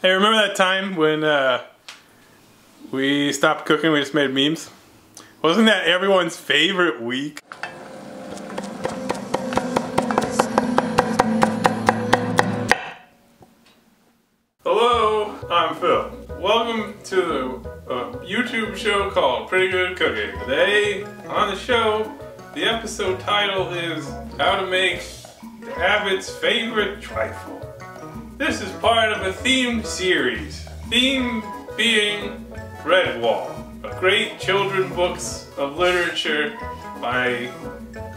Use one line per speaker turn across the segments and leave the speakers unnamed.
Hey, remember that time when we stopped cooking, we just made memes? Wasn't that everyone's favorite week? Hello, I'm Phil. Welcome to a YouTube show called Pretty Good Cooking. Today on the show, the episode title is How to Make Abbot's Favorite Trifle. This is part of a themed series. Theme being Redwall, a great children's books of literature by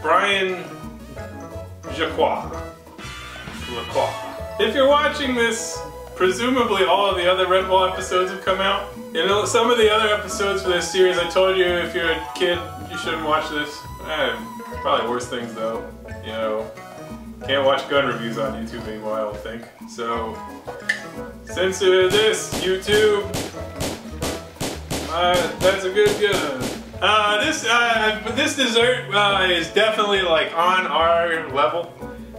Brian Lacroix. If you're watching this, presumably all of the other Redwall episodes have come out. You know, some of the other episodes for this series, I told you if you're a kid, you shouldn't watch this. Probably worse things though. You know, can't watch gun reviews on YouTube anymore, I don't think. So, censor this, YouTube. That's a good gun. This dessert is definitely like on our level.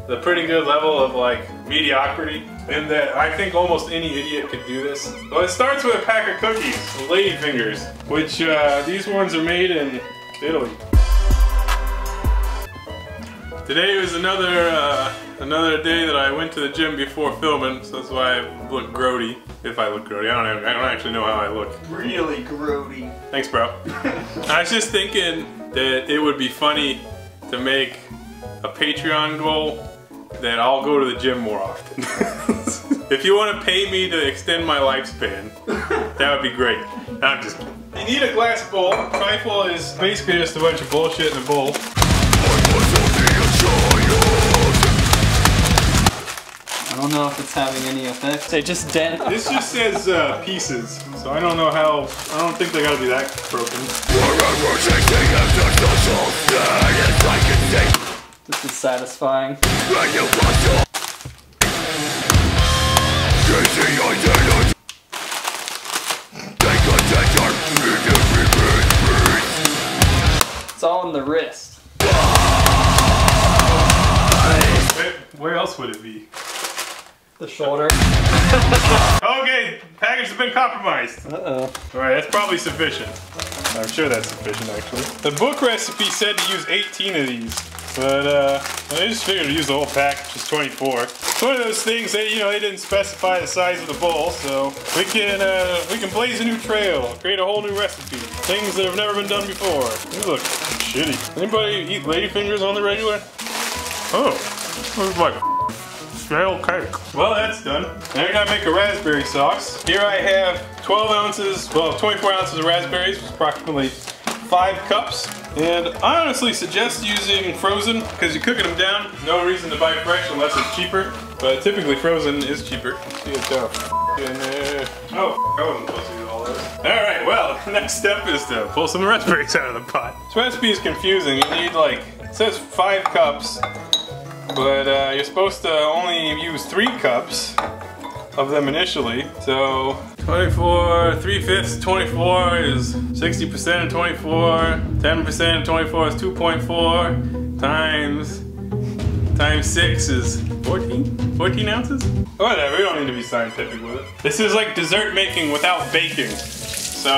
The pretty good level of like mediocrity. In that I think almost any idiot could do this. Well, it starts with a pack of cookies, Ladyfingers, which these ones are made in Italy. Today was another day that I went to the gym before filming, so that's why I look grody. If I look grody, I don't actually know how I look.
Really grody.
Thanks, bro. I was just thinking that it would be funny to make a Patreon goal that I'll go to the gym more often. If you want to pay me to extend my lifespan, that would be great. I'm just kidding. You need a glass bowl. Trifle is basically just a bunch of bullshit in a bowl.
I don't know if it's having any effect. They just dent.
This just says pieces, so I don't know how. I don't think they gotta be that broken.
This is satisfying. It's all in the wrist.
Where else would it be?
The shoulder.
Okay, package has been compromised.
Uh-oh.
Alright, that's probably sufficient. I'm sure that's sufficient, actually. The book recipe said to use 18 of these, but I just figured to use the whole pack, which is 24. It's one of those things that, you know, they didn't specify the size of the bowl, so we can blaze a new trail, create a whole new recipe. Things that have never been done before. These look shitty. Anybody eat Ladyfingers on the regular? Oh, looks like stale cake. Well, that's done. Now we gotta make a raspberry sauce. Here I have 12 ounces, well, 24 ounces of raspberries, which is approximately 5 cups. And I honestly suggest using frozen, because you're cooking them down. No reason to buy fresh unless it's cheaper. But typically frozen is cheaper. See it's in there. Oh, I wasn't supposed to do all this. Alright, well, the next step is to pull some raspberries out of the pot. This recipe is confusing. You need like, it says 5 cups. But you're supposed to only use 3 cups of them initially. So 24, 3/5 24 is 60% of 24. 10% of 24 is 2.4 times 6 is 14? 14 ounces? Whatever, we don't need to be scientific with it. This is like dessert making without baking. So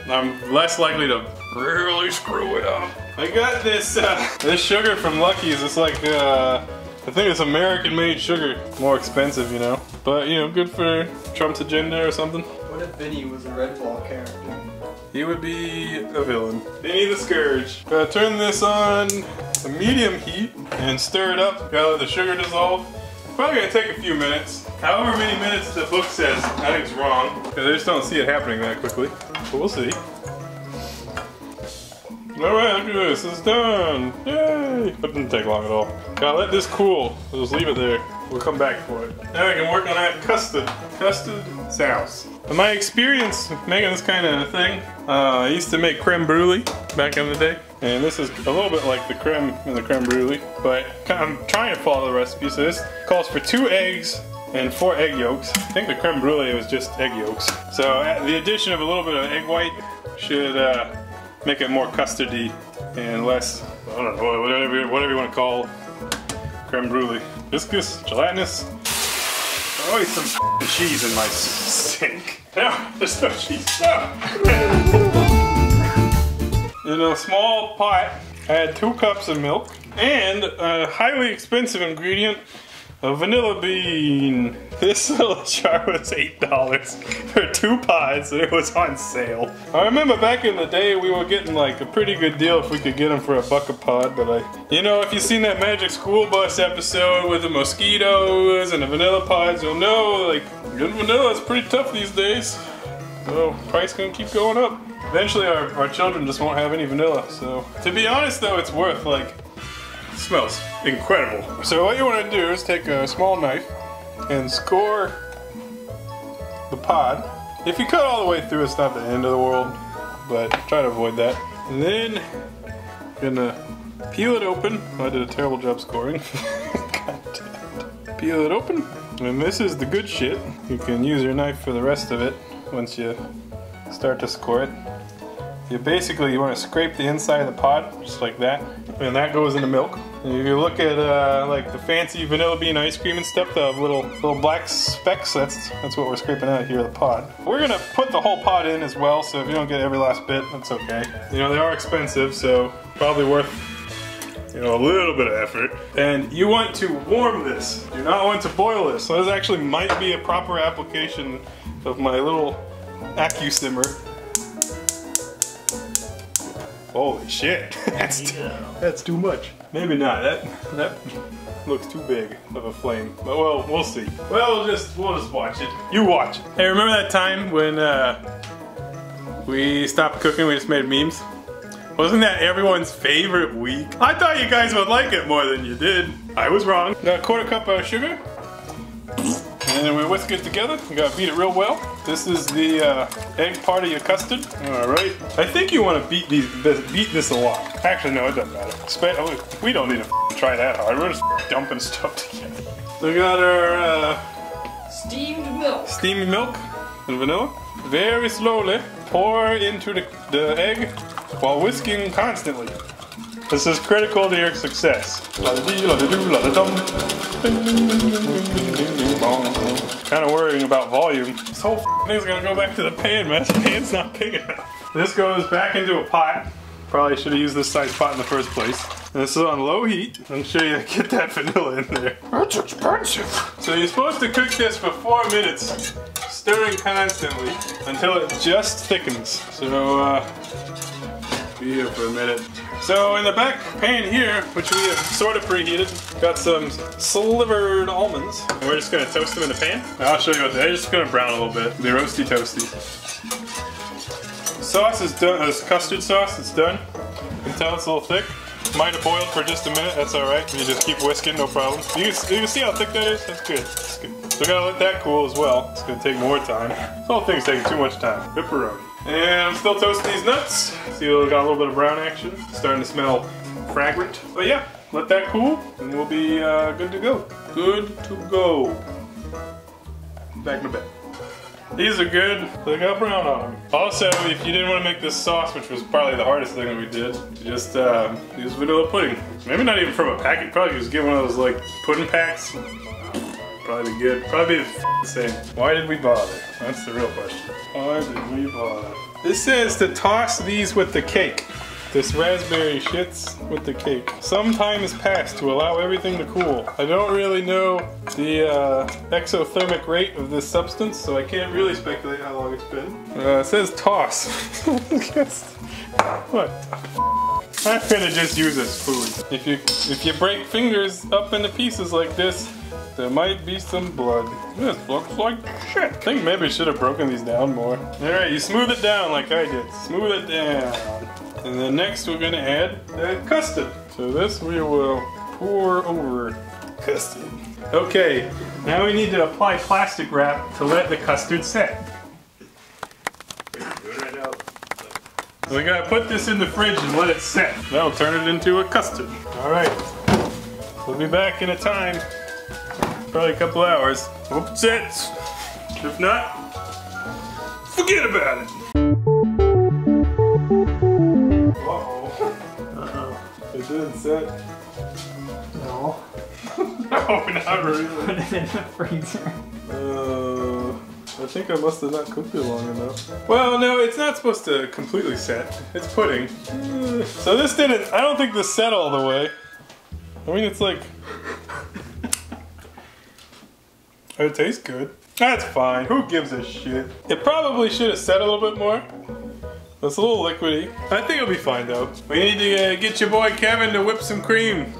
I'm less likely to really screw it up. I got this this sugar from Lucky's. It's like I think it's American-made sugar. More expensive, you know, but you know, good for Trump's agenda or something.
What if Vinny was a Redwall character?
He would be a villain. Vinny the Scourge. Gotta turn this on to medium heat and stir it up. Gotta let the sugar dissolve. Probably gonna take a few minutes. However many minutes the book says, I think it's wrong, because I just don't see it happening that quickly. But we'll see. Alright, look at this, it's done! Yay! That didn't take long at all. Gotta let this cool, so just leave it there. We'll come back for it. Now we can work on that custard sauce. In my experience of making this kind of thing, I used to make creme brulee back in the day. And this is a little bit like the creme in the creme brulee, but I'm trying to follow the recipe. So this calls for 2 eggs and 4 egg yolks. I think the creme brulee was just egg yolks. So the addition of a little bit of egg white should make it more custardy and less, I don't know, whatever you want to call creme brulee. Viscous, gelatinous. always some cheese in my sink. No, there's no cheese. No. In a small pot, add 2 cups of milk and a highly expensive ingredient, a vanilla bean. This little jar was $8 for 2 pods and it was on sale. I remember back in the day we were getting like a pretty good deal if we could get them for $1 a pod, but you know, if you've seen that Magic School Bus episode with the mosquitoes and the vanilla pods, you'll know like good vanilla is pretty tough these days. So price gonna keep going up. Eventually our children just won't have any vanilla, so. To be honest though, it's worth like, it smells incredible. So what you wanna do is take a small knife and score the pod. If you cut all the way through, it's not the end of the world, but try to avoid that. And then, I'm gonna peel it open. I did a terrible job scoring. God damn it. Peel it open, and this is the good shit. You can use your knife for the rest of it once you start to score it. You want to scrape the inside of the pod, just like that, and that goes in the milk. And if you look at like the fancy vanilla bean ice cream and stuff, the little black specks, that's what we're scraping out here, the pod. We're gonna put the whole pod in as well, so if you don't get every last bit, that's okay. You know, they are expensive, so probably worth, you know, a little bit of effort. And you want to warm this. You do not want to boil this. So this actually might be a proper application of my little AccuSimmer. Holy shit, that's too much. Maybe not, that looks too big of a flame. But well, we'll see. Well, we'll just watch it. You watch it. Hey, remember that time when we stopped cooking, we just made memes? Wasn't that everyone's favorite week? I thought you guys would like it more than you did. I was wrong. Got a 1/4 cup of sugar. And then we whisk it together. You gotta beat it real well. This is the egg part of your custard. All right. I think you want to beat this a lot. Actually, no, it doesn't matter. We don't need to try that hard. We're just dumping stuff together. We got our
steamed milk.
Steamed milk and vanilla. Very slowly pour into the egg while whisking constantly. This is critical to your success. Kind of worrying about volume. This whole thing's gonna go back to the pan, man. The pan's not big enough. This goes back into a pot. Probably should have used this size pot in the first place. And this is on low heat. I'm sure you get that vanilla in there. That's expensive. So you're supposed to cook this for 4 minutes, stirring constantly until it just thickens. So be here for a minute. So in the back pan here, which we have sort of preheated, got some slivered almonds. And we're just gonna toast them in the pan. And I'll show you what they're just gonna brown a little bit. They're roasty toasty. Sauce is done, this custard sauce, it's done. You can tell it's a little thick. Might have boiled for just a minute, that's alright. You just keep whisking, no problem. You can see how thick that is? That's good. That's good. So we gotta let that cool as well. It's gonna take more time. This whole thing's taking too much time. Pepperoni. And I'm still toasting these nuts. See, we got a little bit of brown action. Starting to smell fragrant. But yeah, let that cool and we'll be good to go. Good to go. Back to bed. These are good. They got brown on them. Also, if you didn't want to make this sauce, which was probably the hardest thing that we did, just use vanilla pudding. Maybe not even from a packet. Probably just get one of those like pudding packs. Probably be good. Probably be the same. Why did we bother? That's the real question. Why did we bother? This says to toss these with the cake. This raspberry shits with the cake. Some time has passed to allow everything to cool. I don't really know the exothermic rate of this substance, so I can't really speculate how long it's been. It says toss. What the f? I'm gonna just use this food. If you break fingers up into pieces like this, there might be some blood. This looks like shit. I think maybe I should have broken these down more. Alright, you smooth it down like I did. Smooth it down. And then next we're gonna add the custard. So this we will pour over custard. Okay, now we need to apply plastic wrap to let the custard set. So we gotta put this in the fridge and let it set. That'll turn it into a custard. Alright, we'll be back in a time. Probably a couple hours. Hope it sets. If not, forget about it. It didn't set.
No.
No, not really.
Put it in the freezer.
I think I must have not cooked it long enough. Well, no, it's not supposed to completely set. It's pudding. So this didn't, I don't think this set all the way. I mean, it's like... It tastes good. That's fine. Who gives a shit? It probably should have set a little bit more. It's a little liquidy. I think it'll be fine though. We need to get your boy Kevin to whip some cream.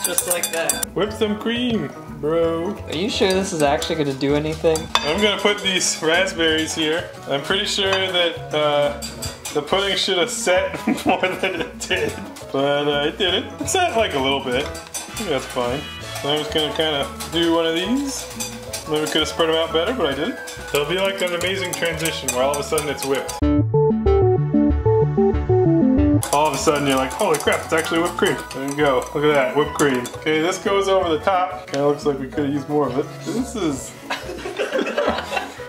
Just like that.
Whip some cream, bro.
Are you sure this is actually going to do anything?
I'm gonna put these raspberries here. I'm pretty sure that the pudding should have set more than it did. But it didn't. It set like a little bit. I think that's fine. So I'm just gonna kind of do one of these. Maybe we could have spread them out better, but I didn't. So it'll be like an amazing transition where all of a sudden it's whipped. All of a sudden you're like, holy crap, it's actually whipped cream. There you go, look at that, whipped cream. Okay, this goes over the top. Kinda looks like we could have used more of it.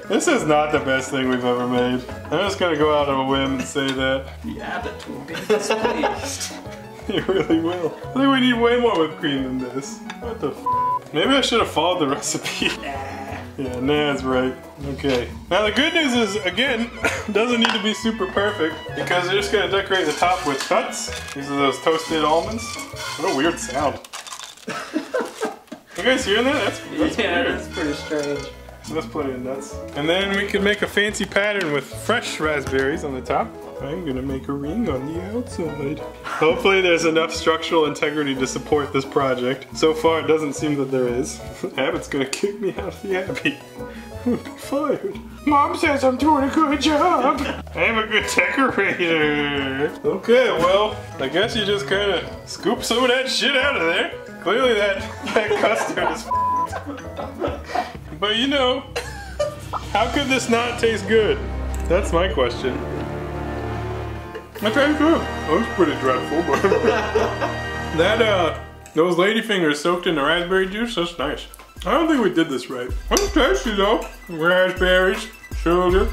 This is not the best thing we've ever made. I'm just gonna go out on a whim and say that.
The Abbot will be displeased.
You really will. I think we need way more whipped cream than this. What the f? Maybe I should have followed the recipe. Yeah, that's right. Okay. Now the good news is, again, doesn't need to be super perfect because we're just gonna decorate the top with nuts. These are those toasted almonds. What a weird sound. You guys hearing that? That's weird.
That's pretty strange.
That's plenty of nuts. And then we can make a fancy pattern with fresh raspberries on the top. I'm gonna make a ring on the outside. Hopefully there's enough structural integrity to support this project. So far it doesn't seem that there is. Abbot's gonna kick me out of the Abbey. I'm gonna be fired. Mom says I'm doing a good job. I'm a good decorator. Okay, well, I guess you just kinda scoop some of that shit out of there. Clearly that custard is But you know, how could this not taste good? That's my question. That tastes good. That was pretty dreadful, but those Ladyfingers soaked in the raspberry juice, that's nice. I don't think we did this right. It's tasty though. Raspberries, sugar,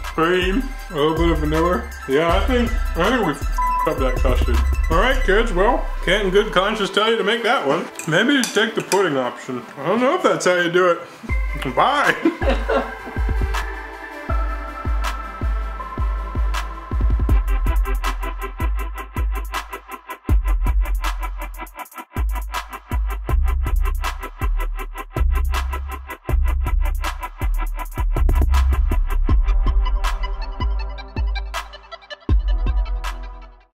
cream, a little bit of vanilla. Yeah, I think we f***ed up that custard. Alright kids, well, can't in good conscience tell you to make that one. Maybe you take the pudding option. I don't know if that's how you do it. Bye!